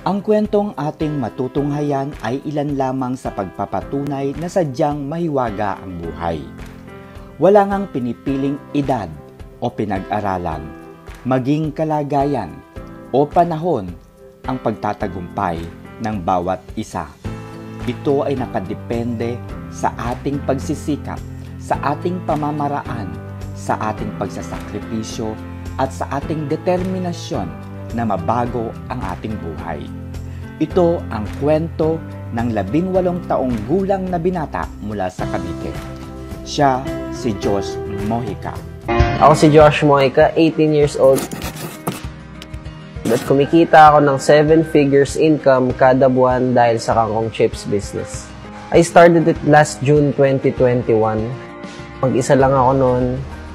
Ang kwentong ating matutunghayan ay ilan lamang sa pagpapatunay na sadyang mahiwaga ang buhay. Wala ngang pinipiling edad o pinag-aralan, maging kalagayan o panahon ang pagtatagumpay ng bawat isa. Ito ay nakadepende sa ating pagsisikap, sa ating pamamaraan, sa ating pagsasakripisyo at sa ating determinasyon na mabago ang ating buhay. Ito ang kwento ng 18 taong gulang na binata mula sa Cavite. Siya si Josh Mojica. Ako si Josh Mojica, 18 years old. At kumikita ako ng 7 figures income kada buwan dahil sa kangkong chips business. I started it last June 2021. Mag-isa lang ako noon.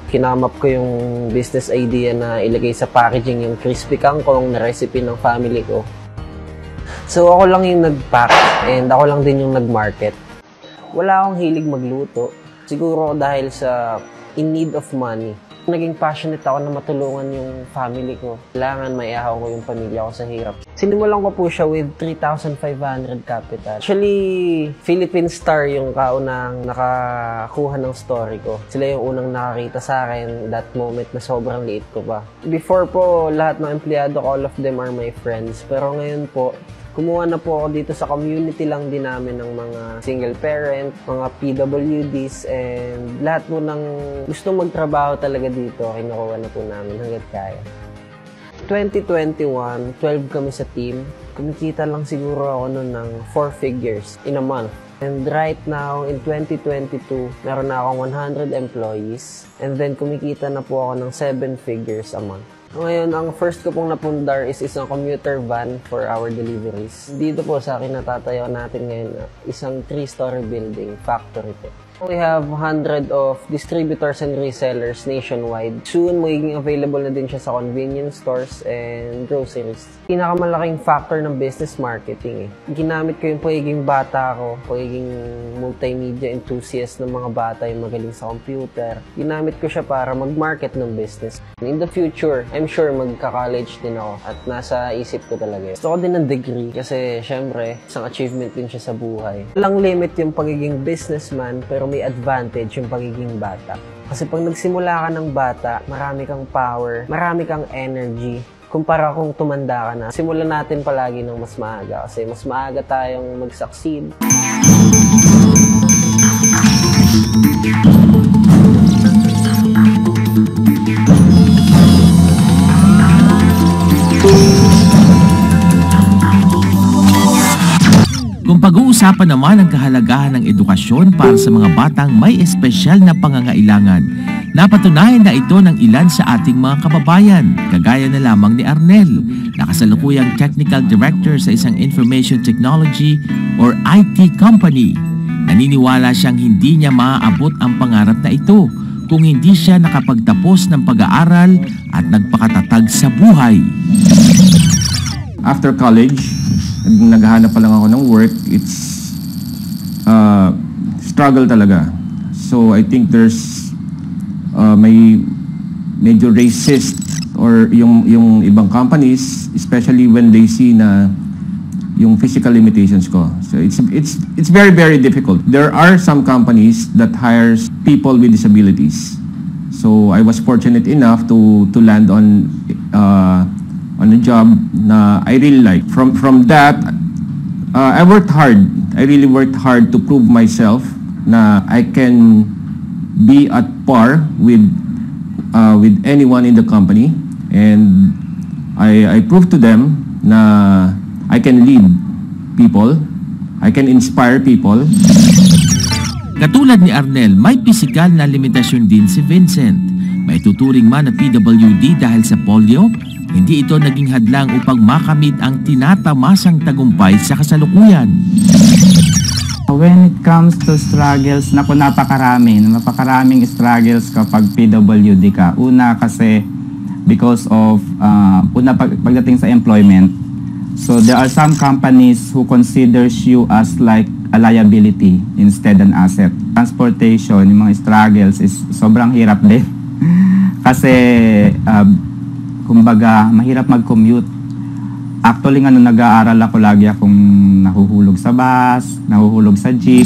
Kinamap ko yung business idea na ilagay sa packaging yung crispy kangkong na recipe ng family ko. So ako lang yung nag-pack and ako lang din yung nag-market. Wala akong hilig magluto. Siguro dahil sa in need of money. Naging passionate ako na matulungan yung family ko. Kailangan maiahaw ko yung pamilya ko sa hirap. Sinimulan ko po siya with 3,500 capital. Actually, Philippine Star yung kaunang nakakuha ng story ko. Sila yung unang nakakita sa akin that moment na sobrang liit ko pa. Before po, lahat ng empleyado ko, all of them are my friends. Pero ngayon po, kumuha na po ako dito sa community lang din namin ng mga single parent, mga PWDs, and lahat po ng gusto magtrabaho talaga dito, kinukuha na po namin hanggat kaya. 2021, 12 kami sa team. Kumikita lang siguro ako noon ng 4 figures in a month. And right now, in 2022, meron na akong 100 employees. And then kumikita na po ako ng 7 figures a month. Ngayon, ang first ko pong napundar is isang commuter van for our deliveries. Dito po sa akin natatayo natin ngayon isang 3-story building, factory po. We have 100 of distributors and resellers nationwide. Soon, magiging available na din siya sa convenience stores and groceries. Pinakamalaking factor ng business marketing Ginamit ko yung pagiging bata ko, pagiging multimedia enthusiast ng mga bata, yung magaling sa computer. Ginamit ko siya para mag-market ng business. In the future, I'm sure magka-college din ako at nasa isip ko talaga yun. Gusto ko din ng degree kasi syempre, isang achievement din siya sa buhay. Walang limit yung pagiging businessman pero may advantage yung pagiging bata. Kasi pag nagsimula ka ng bata, marami kang power, marami kang energy. Kumpara kung tumanda ka na, simulan natin palagi ng mas maaga kasi mas maaga tayong mag-succeed. Kung pag-uusapan naman ang kahalagahan ng edukasyon para sa mga batang may espesyal na pangangailangan, napatunayan na ito ng ilan sa ating mga kababayan, kagaya na lamang ni Arnel, na kasalukuyang Technical Director sa isang Information Technology or IT company. Naniniwala siyang hindi niya maaabot ang pangarap na ito kung hindi siya nakapagtapos ng pag-aaral at nagpakatatag sa buhay. After college, naghahanap pa lang ako ng work. It's struggle talaga. So I think there's may medyo racist or yung ibang companies, especially when they see na yung physical limitations ko. So it's very, very difficult. There are some companies that hires people with disabilities. So I was fortunate enough to land on a job na I really like. From that, I worked hard. I really worked hard to prove myself na I can be at par with anyone in the company, and I proved to them na I can lead people, I can inspire people. Katulad ni Arnel, may pisikal na limitasyon din si Vincent. May tuturing man na PWD dahil sa polio, hindi ito naging hadlang upang makamit ang tinatamasang tagumpay sa kasalukuyan. When it comes to struggles, napakaraming struggles kapag PWD ka. Una kasi because of pagdating sa employment. So there are some companies who considers you as like a liability instead an asset. Transportation, yung mga struggles is sobrang hirap din. Kasi kumbaga mahirap mag-commute. Actually nga nung nag-aaral ako, lagi akong nahuhulog sa bus, nahuhulog sa jeep.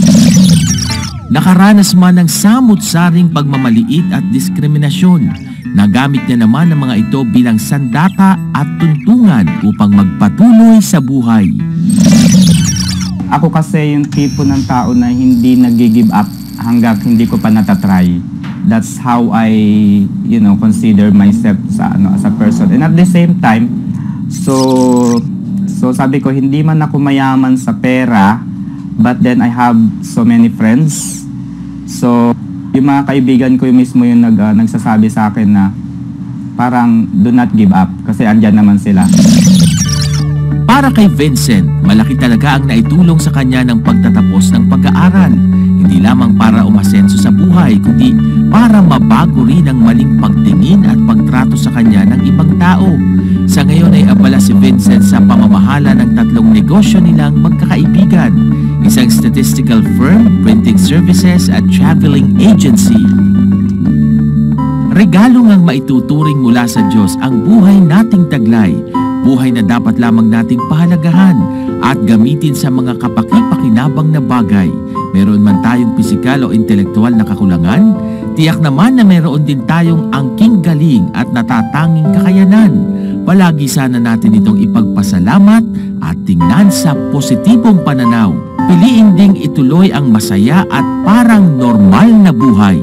Nakaranas man ng samut-saring pagmamaliit at diskriminasyon, nagamit niya naman ang mga ito bilang sandata at tuntungan upang magpatuloy sa buhay. Ako kasi yung tipo ng tao na hindi nag-give up hanggang hindi ko pa natatry. That's how I, consider myself as a person. And at the same time, so sabi ko, hindi man ako mayaman sa pera, but then I have so many friends. So, yung mga kaibigan ko yung mismo yung nagsasabi sa akin na parang do not give up kasi andyan naman sila. Para kay Vincent, malaki talaga ang naitulong sa kanya ng pagtatapos ng pag-aaral. Hindi lamang para umasenso sa buhay, kundi para mabago rin ang maling pagtingin at pagtrato sa kanya ng ibang tao. Sa ngayon ay abala si Vincent sa pamamahala ng 3 negosyo nilang magkakaibigan. Isang statistical firm, printing services at traveling agency. Regalo ngang maituturing mula sa Diyos ang buhay nating taglay. Buhay na dapat lamang nating pahalagahan at gamitin sa mga kapaki-pakinabang na bagay. Meron man tayong pisikal o intelektual na kakulangan, tiyak naman na meron din tayong angking galing at natatanging kakayanan. Palagi sana natin itong ipagpasalamat at tingnan sa positibong pananaw. Piliin ding ituloy ang masaya at parang normal na buhay.